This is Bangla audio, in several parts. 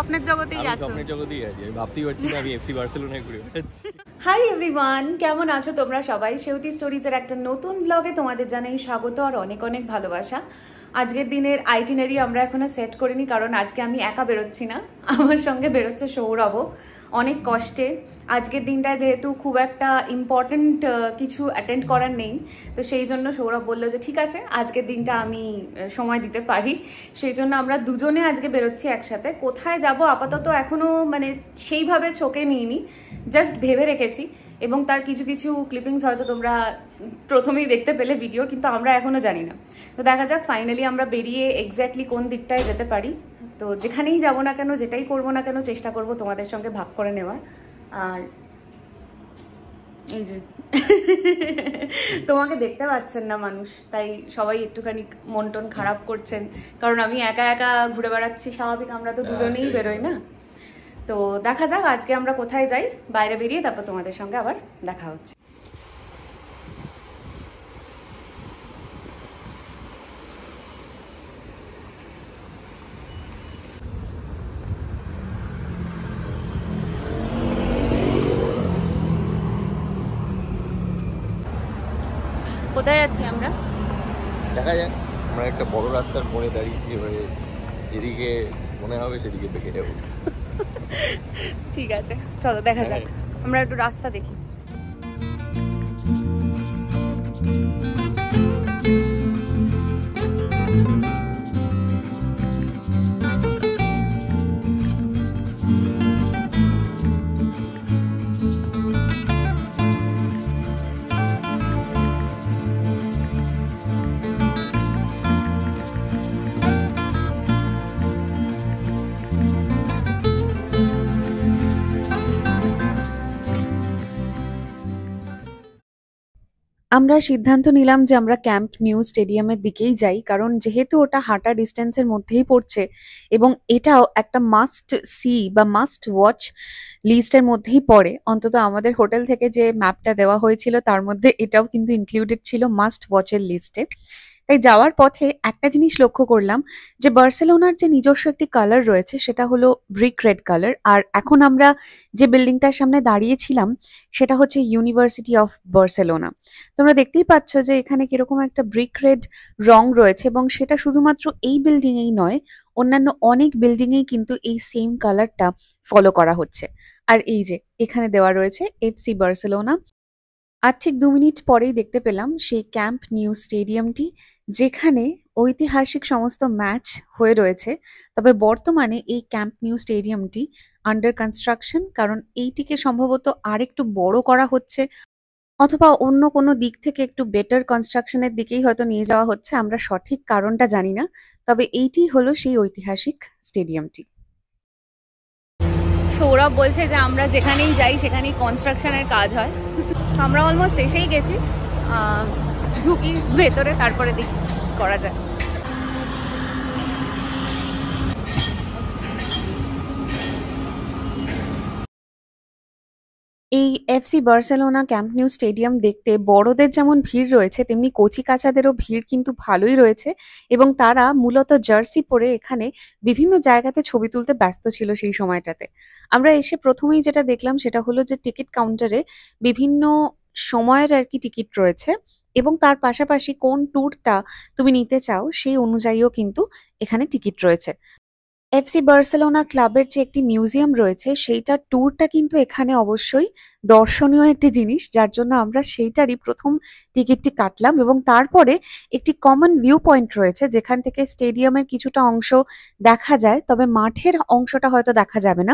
স্বপ্নের জগতেই আছো। স্বপ্নের জগতেই আছি, আমি ভাবতেই পারছি না আমি এফসি বার্সেলোনায় ঘুরে বেড়াচ্ছি। হাই এভরিওয়ান, কেমন আছো তোমরা সবাই? সেউতি স্টোরিজের একটা নতুন ব্লগে তোমাদের জানাই স্বাগত আর অনেক অনেক ভালোবাসা। আজকের দিনের আইটিনারি আমরা এখনো সেট করিনি, কারণ আজকে আমি একা বেরোচ্ছি না, আমার সঙ্গে বেরোচ্ছে সৌরভও। অনেক কষ্টে আজকের দিনটা যেহেতু খুব একটা ইম্পর্টেন্ট কিছু অ্যাটেন্ড করার নেই, তো সেই জন্য সৌরভ বললো যে ঠিক আছে আজকের দিনটা আমি সময় দিতে পারি। সেই জন্য আমরা দুজনে আজকে বেরোচ্ছি একসাথে। কোথায় যাব আপাতত এখনও মানে সেইভাবে চোখে নিইনি, জাস্ট ভেবে রেখেছি, এবং তার কিছু কিছু ক্লিপিংস হয়তো তোমরা প্রথমেই দেখতে পেলে ভিডিও, কিন্তু আমরা এখনও জানি না। তো দেখা যাক ফাইনালি আমরা বেরিয়ে এক্স্যাক্টলি কোন দিকটায় যেতে পারি। তো যেখানেই যাব না কেন, যেটাই করব না কেন, চেষ্টা করব তোমাদের সঙ্গে ভাগ করে নেওয়ার। আর এই যে তোমাকে দেখতে পাচ্ছেন না মানুষ, তাই সবাই একটুখানি মন টন খারাপ করছেন, কারণ আমি একা একা ঘুরে বেড়াচ্ছি। স্বাভাবিক, আমরা তো দুজনেই বেরোই না। তো দেখা যাক আজকে আমরা কোথায় যাই, বাইরে বেরিয়ে তারপর তোমাদের সঙ্গে আবার দেখা হচ্ছে। কোথায় যাচ্ছি আমরা দেখা যাক। আমরা একটা বড় রাস্তার মোড়ে দাঁড়িয়েছি, এবারে এদিকে মনে হবে সেদিকে বেঁকে যাবো। ঠিক আছে, চলো দেখা যাক। আমরা একটু রাস্তা দেখি। আমরা সিদ্ধান্ত নিলাম যে আমরা ক্যাম্প নিউ স্টেডিয়ামের দিকেই যাই, কারণ যেহেতু ওটা হাঁটা ডিস্টেন্সের মধ্যেই পড়ছে এবং এটাও একটা মাস্ট সি বা মাস্ট ওয়াচ লিস্টের মধ্যেই পড়ে। অন্তত আমাদের হোটেল থেকে যে ম্যাপটা দেওয়া হয়েছিল তার মধ্যে এটাও কিন্তু ইনক্লুডেড ছিল মাস্ট ওয়াচের লিস্টে। তাই যাওয়ার পথে একটা জিনিস লক্ষ্য করলাম যে বার্সেলোনার যে নিজস্ব একটি কালার রয়েছে সেটা হলো ব্রিক রেড কালার, আর এখন আমরা যে বিল্ডিংটার সামনে দাঁড়িয়েছিলাম সেটা হচ্ছে ইউনিভার্সিটি অফ বার্সেলোনা। তোমরা দেখতেই পাচ্ছ যে এখানে কিরকম একটা ব্রিক রেড রং রয়েছে, এবং সেটা শুধুমাত্র এই বিল্ডিংয়েই নয়, অন্যান্য অনেক বিল্ডিংয়েই কিন্তু এই সেম কালারটা ফলো করা হচ্ছে। আর এই যে এখানে দেওয়া রয়েছে এফসি বার্সেলোনা। আর ঠিক 2 মিনিট পরেই দেখতে পেলাম সেই ক্যাম্প নিউ স্টেডিয়ামটি, যেখানে ঐতিহাসিক সমস্ত ম্যাচ হয়ে রয়েছে। তবে বর্তমানে এই ক্যাম্প নিউ স্টেডিয়ামটি আন্ডার কনস্ট্রাকশন, কারণ এইটিকে সম্ভবত আরেকটু বড় করা হচ্ছে, অথবা অন্য কোনো দিক থেকে একটু বেটার কনস্ট্রাকশনের দিকেই হয়তো নিয়ে যাওয়া হচ্ছে। আমরা সঠিক কারণটা জানি না, তবে এইটি হলো সেই ঐতিহাসিক স্টেডিয়ামটি। সৌরভ বলছে যে আমরা যেখানেই যাই সেখানেই কনস্ট্রাকশনের কাজ হয়। আমরা অলমোস্ট এসেই গেছি, ঢুকি ভেতরে, তারপরে দেখি করা যায়। এই FC Barcelona camp new stadium দেখতে বড়দের যেমন ভিড় রয়েছে, তেমনি কচি কাচাদেরও ভিড় কিন্তু ভালোই রয়েছে, এবং তারা মূলত জার্সি পরে এখানে বিভিন্ন জায়গাতে ছবি তুলতে ব্যস্ত ছিল সেই সময়টাতে। আমরা এসে প্রথমেই যেটা দেখলাম সেটা হলো যে টিকিট কাউন্টারে বিভিন্ন সময়ের আর কি টিকিট রয়েছে, এবং তার পাশাপাশি কোন ট্যুরটা তুমি নিতে চাও সেই অনুযায়ীও কিন্তু এখানে টিকিট রয়েছে। এফসি বার্সেলোনা ক্লাবের যে একটি মিউজিয়াম রয়েছে সেইটার ট্যুরটা কিন্তু এখানে অবশ্যই দর্শনীয় একটি জিনিস, যার জন্য আমরা সেইটারই প্রথম টিকিটটি কাটলাম। এবং তারপরে একটি কমন ভিউ পয়েন্ট রয়েছে যেখান থেকে স্টেডিয়ামের কিছুটা অংশ দেখা যায়, তবে মাঠের অংশটা হয়তো দেখা যাবে না।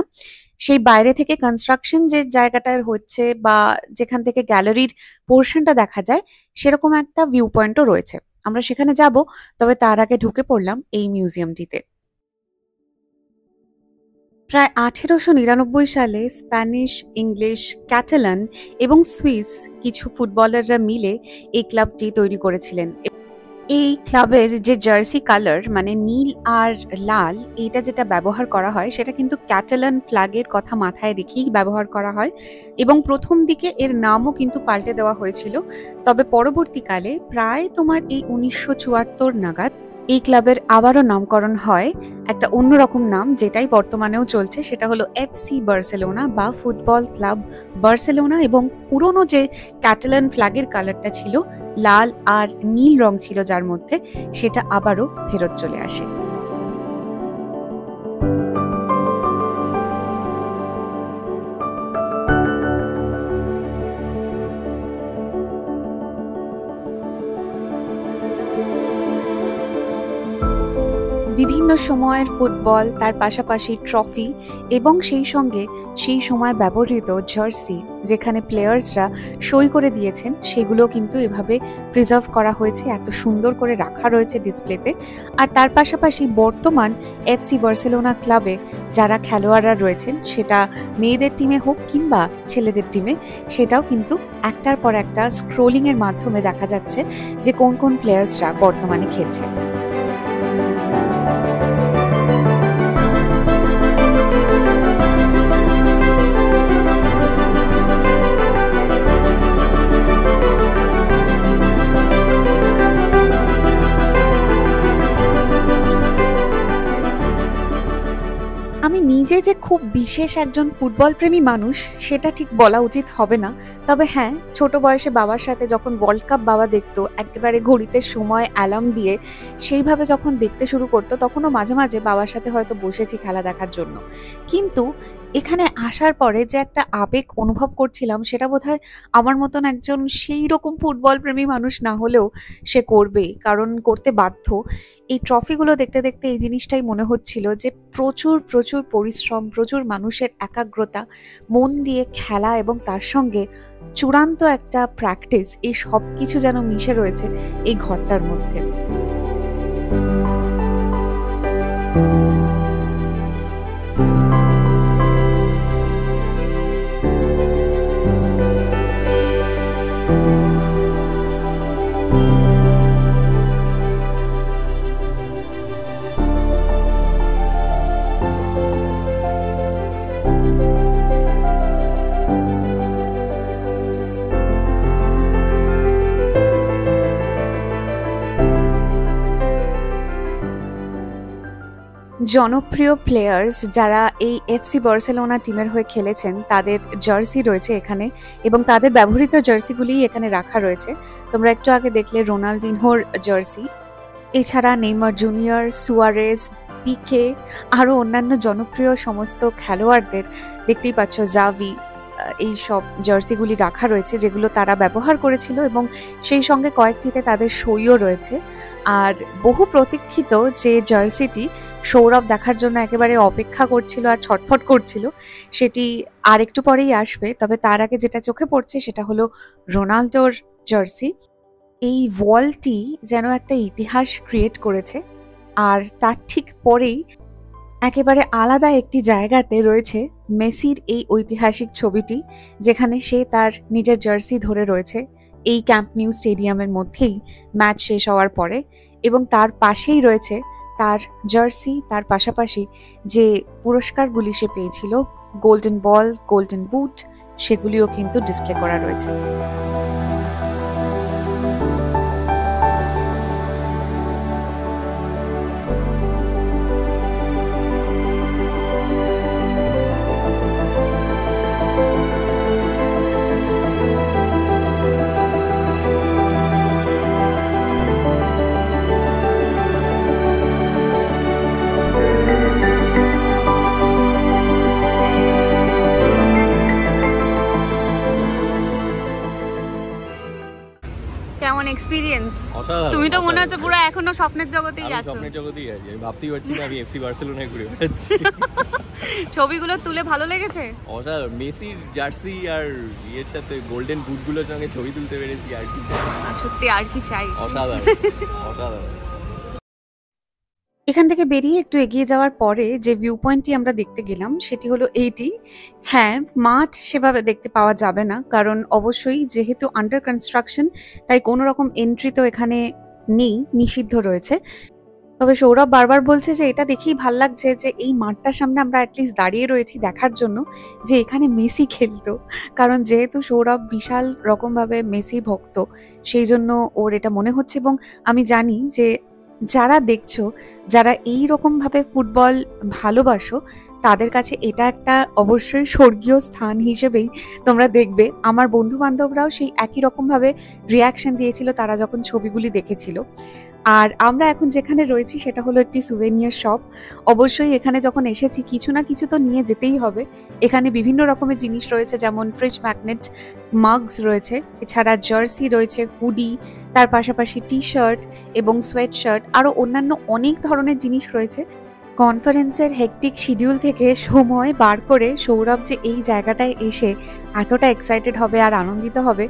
সেই বাইরে থেকে কনস্ট্রাকশন যে জায়গাটায় হচ্ছে বা যেখান থেকে গ্যালারির পোর্শনটা দেখা যায়, সেরকম একটা ভিউ পয়েন্টও রয়েছে। আমরা সেখানে যাব, তবে তার আগে ঢুকে পড়লাম এই মিউজিয়ামটিতে। প্রায় 1899 সালে স্প্যানিশ, ইংলিশ, ক্যাটালান এবং সুইস কিছু ফুটবলাররা মিলে এই ক্লাবটি তৈরি করেছিলেন। এই ক্লাবের যে জার্সি কালার মানে নীল আর লাল, এইটা যেটা ব্যবহার করা হয় সেটা কিন্তু ক্যাটালান ফ্ল্যাগের কথা মাথায় রেখেই ব্যবহার করা হয়, এবং প্রথম দিকে এর নামও কিন্তু পাল্টে দেওয়া হয়েছিল। তবে পরবর্তীকালে প্রায় তোমার এই 1974 নাগাদ এই ক্লাবের আবারও নামকরণ হয় একটা অন্যরকম নাম, যেটাই বর্তমানেও চলছে, সেটা হলো এফসি বার্সেলোনা বা ফুটবল ক্লাব বার্সেলোনা। এবং পুরনো যে ক্যাটালান ফ্ল্যাগের কালারটা ছিল, লাল আর নীল রং ছিল যার মধ্যে, সেটা আবারও ফেরত চলে আসে। বিভিন্ন সময়ের ফুটবল, তার পাশাপাশি ট্রফি এবং সেই সঙ্গে সেই সময় ব্যবহৃত জার্সি, যেখানে প্লেয়ার্সরা সই করে দিয়েছেন, সেগুলো কিন্তু এভাবে প্রিজার্ভ করা হয়েছে, এত সুন্দর করে রাখা রয়েছে ডিসপ্লেতে। আর তার পাশাপাশি বর্তমান এফসি বার্সেলোনা ক্লাবে যারা খেলোয়াড়রা রয়েছেন, সেটা মেয়েদের টিমে হোক কিংবা ছেলেদের টিমে, সেটাও কিন্তু একটার পর একটা স্ক্রোলিংয়ের মাধ্যমে দেখা যাচ্ছে যে কোন কোন প্লেয়ার্সরা বর্তমানে খেলছে। আমি নিজে যে খুব বিশেষ একজন ফুটবল প্রেমী মানুষ সেটা ঠিক বলা উচিত হবে না, তবে হ্যাঁ, ছোট বয়সে বাবার সাথে যখন ওয়ার্ল্ড কাপ বাবা দেখতো, একেবারে ঘড়িতে সময় অ্যালার্ম দিয়ে সেইভাবে যখন দেখতে শুরু করতো, তখনও মাঝে মাঝে বাবার সাথে হয়তো বসেছি খেলা দেখার জন্য। কিন্তু এখানে আসার পরে যে একটা আবেগ অনুভব করছিলাম, সেটা বোধহয় আমার মতন একজন সেই রকম ফুটবল প্রেমী মানুষ না হলেও সে করবে, কারণ করতে বাধ্য। এই ট্রফিগুলো দেখতে দেখতে এই জিনিসটাই মনে হচ্ছিল যে প্রচুর প্রচুর পরিশ্রম, প্রচুর মানুষের একাগ্রতা, মন দিয়ে খেলা এবং তার সঙ্গে চূড়ান্ত একটা প্র্যাকটিস, এই সব কিছু যেন মিশে রয়েছে এই ঘরটার মধ্যে। জনপ্রিয় প্লেয়ার্স যারা এই এফসি বার্সেলোনা টিমের হয়ে খেলেছেন, তাদের জার্সি রয়েছে এখানে এবং তাদের ব্যবহৃত জার্সিগুলিই এখানে রাখা রয়েছে। তোমরা একটু আগে দেখলে রোনালদিনহোর জার্সি, এছাড়া নেইমার জুনিয়র, সুয়ারেজ, পিকে, আরও অন্যান্য জনপ্রিয় সমস্ত খেলোয়াড়দের দেখতেই পাচ্ছ, জাভি, এই সব জার্সিগুলি রাখা রয়েছে যেগুলো তারা ব্যবহার করেছিল এবং সেই সঙ্গে কয়েকটিতে তাদের সইও রয়েছে। আর বহু প্রতীক্ষিত যে জার্সিটি সৌরভ দেখার জন্য একেবারে অপেক্ষা করছিল আর ছটফট করছিল, সেটি আর একটু পরেই আসবে। তবে তার আগে যেটা চোখে পড়ছে সেটা হলো রোনাল্ডোর জার্সি। এই ওয়ালটি যেন একটা ইতিহাস ক্রিয়েট করেছে। আর তার ঠিক পরেই একেবারে আলাদা একটি জায়গাতে রয়েছে মেসির এই ঐতিহাসিক ছবিটি, যেখানে সে তার নিজের জার্সি ধরে রয়েছে এই ক্যাম্প নিউ স্টেডিয়ামের মধ্যেই ম্যাচ শেষ হওয়ার পরে। এবং তার পাশেই রয়েছে তার জার্সি, তার পাশাপাশি যে পুরস্কারগুলি সে পেয়েছিল, গোল্ডেন বল, গোল্ডেন বুট, সেগুলিও কিন্তু ডিসপ্লে করা রয়েছে। কেমন এক্সপিরিয়েন্স? তুমি তো মনে হচ্ছে পুরো এখনো স্বপ্নের জগতেই আছো। স্বপ্নের জগতেই আছি, আমি ভাবতেই পারছি না আমি এফসি বার্সেলোনায় ঘুরে বেড়াচ্ছি। ছবিগুলো তুলে ভালো লেগেছে? অসাধারণ, মেসির জার্সি আর এর সাথে গোল্ডেন বুটগুলোর সঙ্গে ছবি তুলতে পেরেছি, আর কি চাই? সত্যি আর কি চাই? অসাধারণ, অসাধারণ। এখান থেকে বেরিয়ে একটু এগিয়ে যাওয়ার পরে যে ভিউ পয়েন্টটি আমরা দেখতে গেলাম সেটি হলো এইটি। হ্যাঁ, মাঠ সেভাবে দেখতে পাওয়া যাবে না, কারণ অবশ্যই যেহেতু আন্ডার কনস্ট্রাকশন, তাই কোনো রকম এন্ট্রি তো এখানে নেই, নিষিদ্ধ রয়েছে। তবে সৌরভ বারবার বলছে যে এটা দেখেই ভাল লাগছে যে এই মাঠটার সামনে আমরা অ্যাটলিস্ট দাঁড়িয়ে রয়েছি দেখার জন্য যে এখানে মেসি খেলতো। কারণ যেহেতু সৌরভ বিশাল রকমভাবে মেসি ভক্ত, সেই জন্য ওর এটা মনে হচ্ছে। এবং আমি জানি যে যারা দেখছো, যারা এই রকমভাবে ফুটবল ভালোবাসো, তাদের কাছে এটা একটা অবশ্যই স্বর্গীয় স্থান হিসেবেই তোমরা দেখবে। আমার বন্ধু-বান্ধবরাও সেই একই রকমভাবে রিঅ্যাকশন দিয়েছিল তারা যখন ছবিগুলি দেখেছিল। আর আমরা এখন যেখানে রয়েছি সেটা হলো একটি সুভেনিয়ার শপ। অবশ্যই এখানে যখন এসেছি কিছু না কিছু তো নিয়ে যেতেই হবে। এখানে বিভিন্ন রকমের জিনিস রয়েছে, যেমন ফ্রিজ ম্যাগনেট, মাগস রয়েছে, এছাড়া জার্সি রয়েছে, হুডি, তার পাশাপাশি টি-শার্ট এবং সোয়েট শার্ট, আরও অন্যান্য অনেক ধরনের জিনিস রয়েছে। কনফারেন্সের হেক্টিক শিডিউল থেকে সময় বার করে সৌরভ যে এই জায়গাটায় এসে এতটা এক্সাইটেড হবে আর আনন্দিত হবে,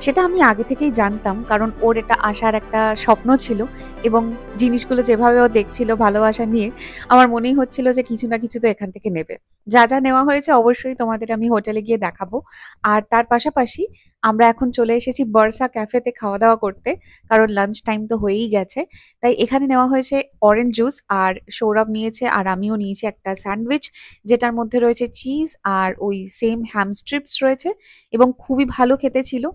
সেটা আমি আগে থেকেই জানতাম, কারণ ওর এটা আসার একটা স্বপ্ন ছিল এবং জিনিসগুলো যেভাবে ও দেখছিল ভালোবাসা নিয়ে, আমার মনেই হচ্ছিল যে কিছু না কিছু তো এখান থেকে নেবে। যা যা নেওয়া হয়েছে অবশ্যই তোমাদের আমি হোটেলে গিয়ে দেখাবো। আর তার পাশাপাশি আমরা এখন চলে এসেছি বার্সা ক্যাফেতে খাওয়া দাওয়া করতে, কারণ লাঞ্চ টাইম তো হয়েই গেছে। তাই এখানে নেওয়া হয়েছে অরেঞ্জ জুস, আর সৌরভ নিয়েছে আর আমিও নিয়েছি একটা স্যান্ডউইচ, যেটার মধ্যে রয়েছে চিজ আর ওই সেম হ্যাম স্ট্রিপস রয়েছে, এবং খুবই ভালো খেতে ছিল।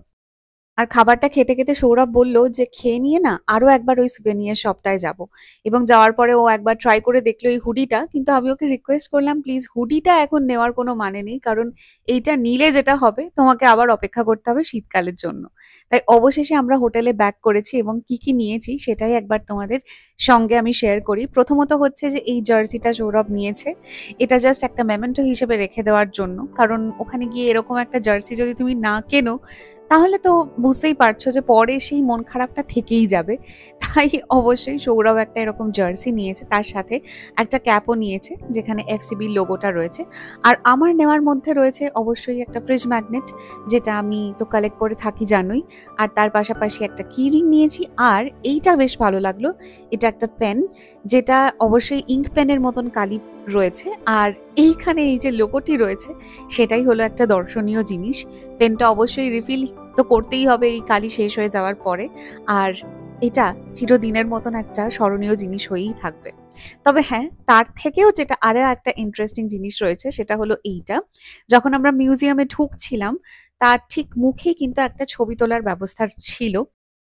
আর খাবারটা খেতে খেতে সৌরভ বলল যে খেয়ে নিয়ে না আরো একবার ওই সুভেনিয়ার শপটায় যাব, এবং যাওয়ার পরে ও একবার ট্রাই করে দেখলো এই হুডিটা। কিন্তু আমি ওকে রিকোয়েস্ট করলাম, প্লিজ হুডিটা এখন নেওয়ার কোনো মানে নেই, কারণ এইটা নিলে যেটা হবে তোমাকে আবার অপেক্ষা করতে হবে শীতকালের জন্য। তাই অবশেষে আমরা হোটেলে ব্যাক করেছি এবং কি কি নিয়েছি সেটাই একবার তোমাদের সঙ্গে আমি শেয়ার করি। প্রথমত হচ্ছে যে এই জার্সিটা সৌরভ নিয়েছে, এটা জাস্ট একটা মেমেন্টো হিসেবে রেখে দেওয়ার জন্য, কারণ ওখানে গিয়ে এরকম একটা জার্সি যদি তুমি না কেনো তাহলে তো বুঝতেই পারছো যে পরে সেই মন খারাপটা থেকেই যাবে। তাই অবশ্যই সৌরভ একটা এরকম জার্সি নিয়েছে, তার সাথে একটা ক্যাপও নিয়েছে যেখানে এফসিবির লোগোটা রয়েছে। আর আমার নেওয়ার মধ্যে রয়েছে অবশ্যই একটা ফ্রিজ ম্যাগনেট, যেটা আমি তো কালেক্ট করে থাকি জানোই। আর তার পাশাপাশি একটা কি রিং নিয়েছি, আর এইটা বেশ ভালো লাগলো, এটা একটা পেন, যেটা অবশ্যই ইঙ্ক পেনের মতন কালি রয়েছে। আর এইখানে এই যে লোগোটি রয়েছে সেটাই হলো একটা দর্শনীয় জিনিস। পেনটা অবশ্যই রিফিল তো করতেই হবে এই কালি শেষ হয়ে যাওয়ার পরে, আর এটা চিরদিনের মতন একটা স্মরণীয় জিনিস হয়েই থাকবে। তবে হ্যাঁ, তার থেকেও যেটা আরো একটা ইন্টারেস্টিং জিনিস রয়েছে সেটা হলো এইটা, যখন আমরা মিউজিয়ামে ঢুকছিলাম তার ঠিক মুখেই কিন্তু একটা ছবি তোলার ব্যবস্থা ছিল,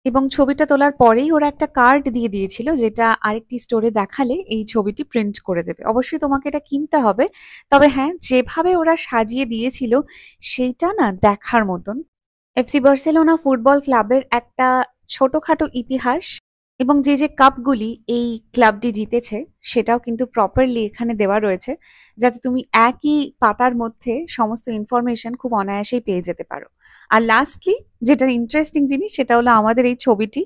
এবং ছবিটা তোলার পরেই ওরা একটা কার্ড দিয়ে দিয়েছিল, যেটা আরেকটি স্টোরে দেখালে এই ছবিটি প্রিন্ট করে দেবে। অবশ্যই তোমাকে এটা কিনতে হবে, তবে হ্যাঁ, যেভাবে ওরা সাজিয়ে দিয়েছিল সেইটা না দেখার মতন। এফসি বার্সেলোনা ফুটবল ক্লাবের একটা ছোটখাটো ইতিহাস এবং যে যে কাপগুলি এই ক্লাবটি জিতেছে সেটাও কিন্তু প্রপারলি এখানে দেওয়া রয়েছে, যাতে তুমি একই পাতার মধ্যে সমস্ত ইনফরমেশন খুব অনায়াসেই পেয়ে যেতে পারো। আর লাস্টলি যেটা ইন্টারেস্টিং জিনিস সেটা হলো আমাদের এই ছবিটি,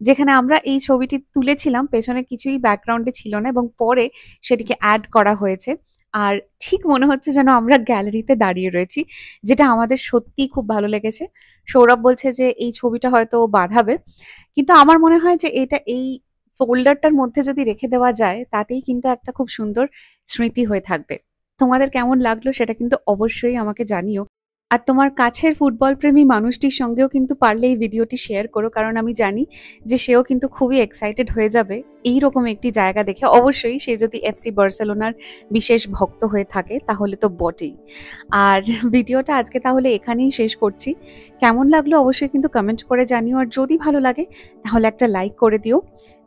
যেখানে আমরা এই ছবিটি তুলেছিলাম, পেছনে কিছুই ব্যাকগ্রাউন্ডে ছিল না এবং পরে সেটিকে অ্যাড করা হয়েছে। আর ঠিক মনে হচ্ছে যেন আমরা গ্যালারিতে দাঁড়িয়ে রয়েছি, যেটা আমাদের সত্যিই খুব ভালো লেগেছে। সৌরভ বলছে যে এই ছবিটা হয়তো ও বাঁধাবে, কিন্তু আমার মনে হয় যে এটা এই ফোল্ডারটার মধ্যে যদি রেখে দেওয়া যায় তাতেই কিন্তু একটা খুব সুন্দর স্মৃতি হয়ে থাকবে। তোমাদের কেমন লাগলো সেটা কিন্তু অবশ্যই আমাকে জানিও। আর তোমার কাছের ফুটবল প্রেমী মানুষটির সঙ্গেও কিন্তু পারলে এই ভিডিওটি শেয়ার করো, কারণ আমি জানি যে সেও কিন্তু খুবই এক্সাইটেড হয়ে যাবে এইরকম একটি জায়গা দেখে। অবশ্যই সে যদি এফসি বার্সেলোনার বিশেষ ভক্ত হয়ে থাকে তাহলে তো বটেই। আর ভিডিওটা আজকে তাহলে এখানেই শেষ করছি। কেমন লাগলো অবশ্যই কিন্তু কমেন্ট করে জানিও, আর যদি ভালো লাগে তাহলে একটা লাইক করে দিও।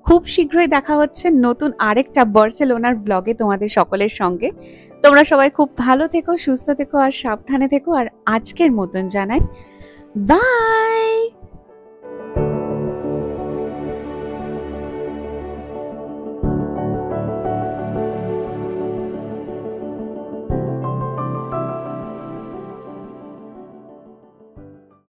খুব শীঘ্রই দেখা হচ্ছে নতুন আরেকটা বার্সেলোনার ব্লগে তোমাদের সকলের সঙ্গে। তোমরা সবাই খুব ভালো থেকো, সুস্থ থেকো আর সাবধানে থেকো। আর আজকের মতন জানাই বাই।